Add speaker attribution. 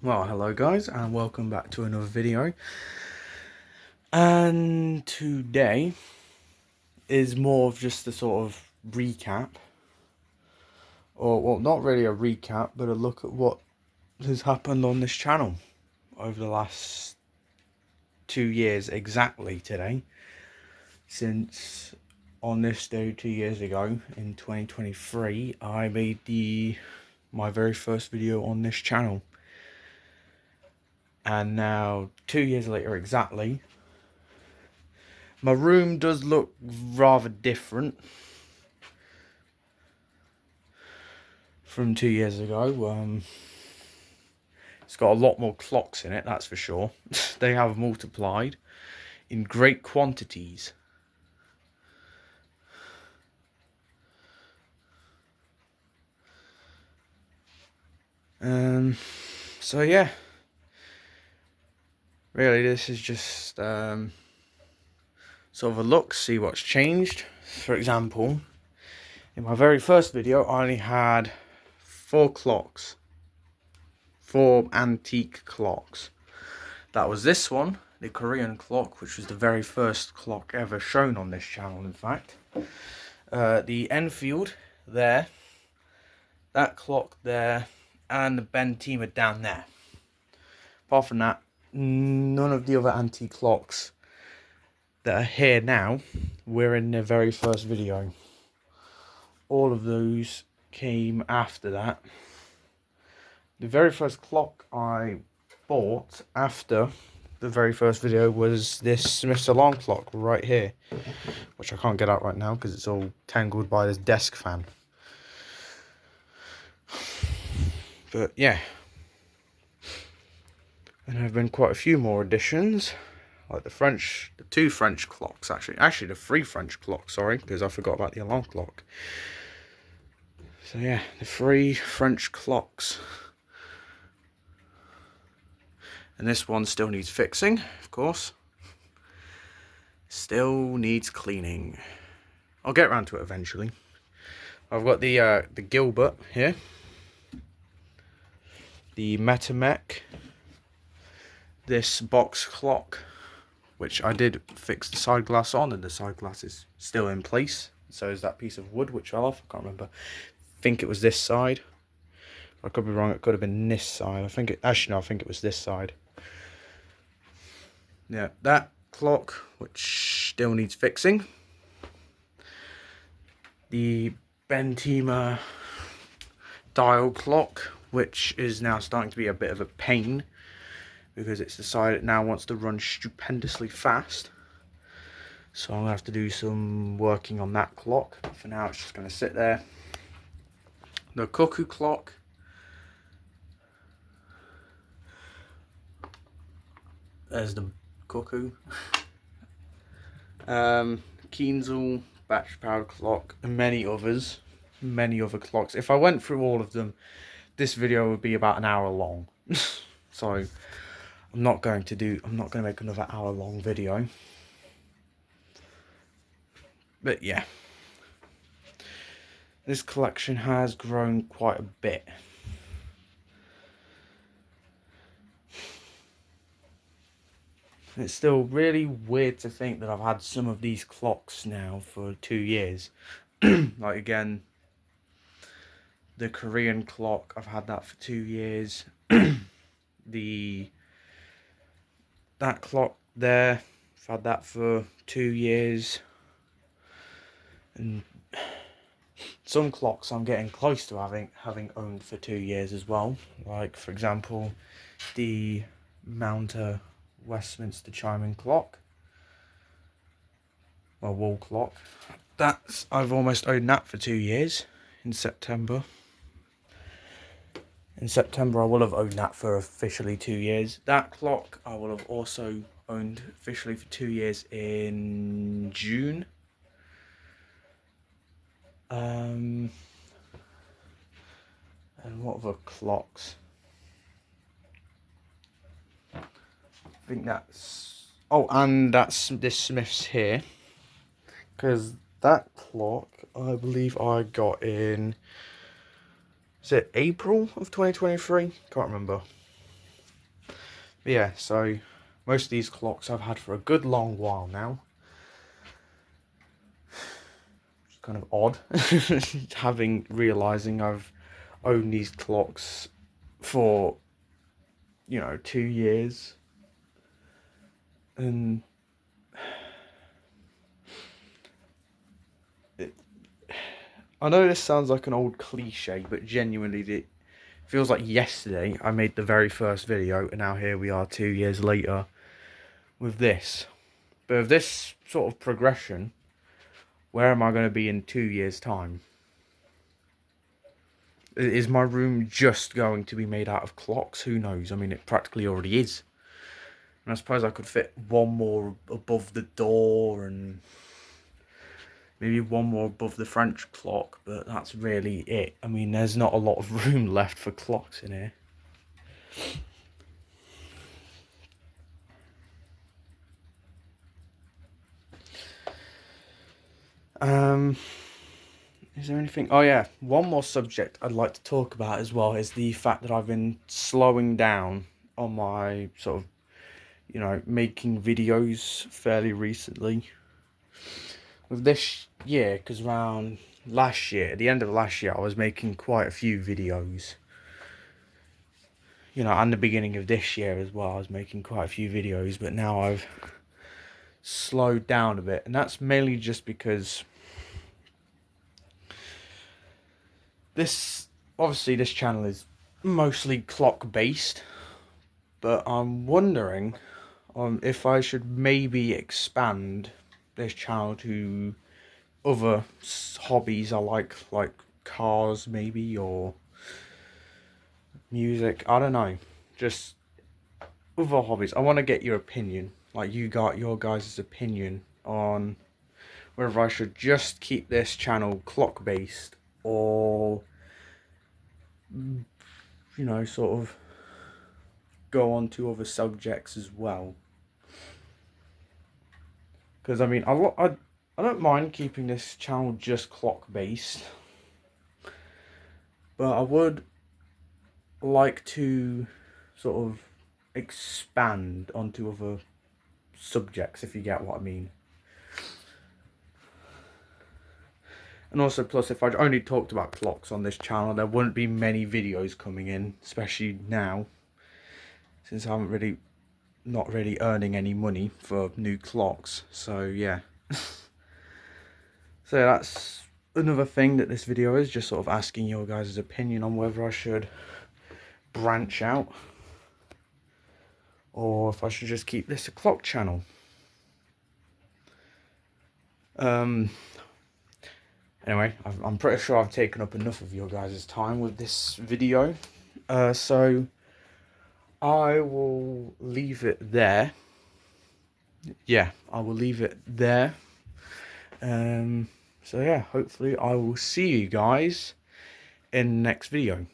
Speaker 1: Well, hello guys, and welcome back to another video. And today is more of just a sort of recap, or well, not really a recap, but a look at what has happened on this channel over the last 2 years exactly today. Since on this day 2 years ago in 2023, I made my very first video on this channel. And now 2 years later exactly, my room does look rather different from 2 years ago. It's got a lot more clocks in it, that's for sure. They have multiplied in great quantities. So yeah, really this is just sort of a look, see what's changed. For example, in my very first video I only had 4 antique clocks. That was this one, the Korean clock, which was the very first clock ever shown on this channel, in fact. The Enfield there, that clock there, and the Bentima down there. Apart from that, none of the other antique clocks that are here now were in the very first video. All of those came after that. The very first clock I bought after the very first video was this Smith's alarm clock right here, which I can't get out right now because it's all tangled by this desk fan. But yeah, and there have been quite a few more additions, like the 2 French clocks actually the 3 French clocks, sorry, because I forgot about the alarm clock. So yeah, the 3 French clocks. And this one still needs fixing, of course. Still needs cleaning. I'll get around to it eventually. I've got the Gilbert here. The Metamec. This box clock, which I did fix the side glass on, and the side glass is still in place. So is that piece of wood, which I love. I can't remember. I think it was this side. I could be wrong. It could have been this side. I think it was this side. Yeah, that clock, which still needs fixing. The Bentima dial clock, which is now starting to be a bit of a pain because it's decided it now wants to run stupendously fast. So I'm going to have to do some working on that clock. For now it's just going to sit there. The cuckoo clock. There's the cuckoo. Kienzl battery powered clock, and many other clocks. If I went through all of them, this video would be about an hour long. So I'm not going to make another hour-long video. But yeah, this collection has grown quite a bit. It's still really weird to think that I've had some of these clocks now for 2 years. Like again, the Korean clock, I've had that for 2 years. That clock there, I've had that for 2 years. And some clocks I'm getting close to having owned for 2 years as well. Like for example, the Mounter Westminster chiming clock. My wall clock. I've almost owned that for 2 years in September. In September I will have owned that for officially 2 years. That clock I will have also owned officially for 2 years in June. And what other clocks? I think that's... Oh, and that's this Smith's here. Because that clock, I believe I got in... Is it April of 2023? Can't remember. But yeah, so most of these clocks I've had for a good long while now. It's kind of odd realizing I've owned these clocks for, 2 years. And I know this sounds like an old cliche, but genuinely it feels like yesterday I made the very first video, and now here we are 2 years later with this. But with this sort of progression, where am I going to be in 2 years' time? Is my room just going to be made out of clocks? Who knows? I mean, it practically already is. And I suppose I could fit one more above the door and maybe one more above the French clock, but that's really it. I mean, there's not a lot of room left for clocks in here. Is there anything? Oh yeah, one more subject I'd like to talk about as well is the fact that I've been slowing down on my sort of, making videos fairly recently. With this year, because around last year, at the end of last year, I was making quite a few videos. And the beginning of this year as well, I was making quite a few videos, but now I've slowed down a bit, and that's mainly just because this channel is mostly clock based, but I'm wondering if I should maybe expand this channel to other hobbies I like cars maybe, or music. I don't know, just other hobbies. I want to get your opinion, like you got your guys' opinion on whether I should just keep this channel clock based or sort of go on to other subjects as well. Because I mean, I don't mind keeping this channel just clock based, but I would like to sort of expand onto other subjects, if you get what I mean. And also, plus, if I'd only talked about clocks on this channel, there wouldn't be many videos coming in, especially now, since I'm not really earning any money for new clocks. So yeah. So that's another thing that this video is, just sort of asking your guys' opinion on whether I should branch out or if I should just keep this a clock channel. Anyway, I'm pretty sure I've taken up enough of your guys' time with this video, so I will leave it there. Yeah, I will leave it there. So yeah, hopefully I will see you guys in the next video.